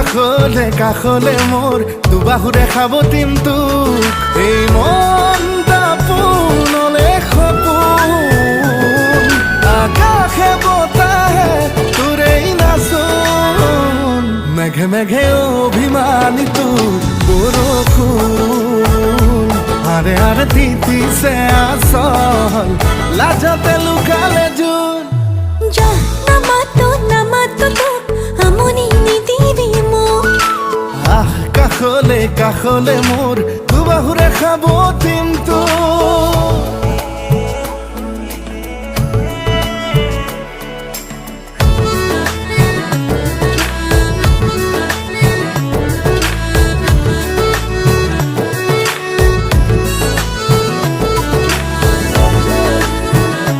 কাষলে মোৰ দুবাহুৰে খাব টিমটো এই মনটা পোনলে সপোন আকাশে বতাহে তোৰেই নাচোন মেঘে মেঘে অভিমানিতো বৰষুণ আৰে আৰে তিতিছে আচল লাজতে লুকালে জোন যা নামাতো তোক আমনি নিদিবি মোক কাষলে মোৰ দুবাহুৰে খাব টিমটো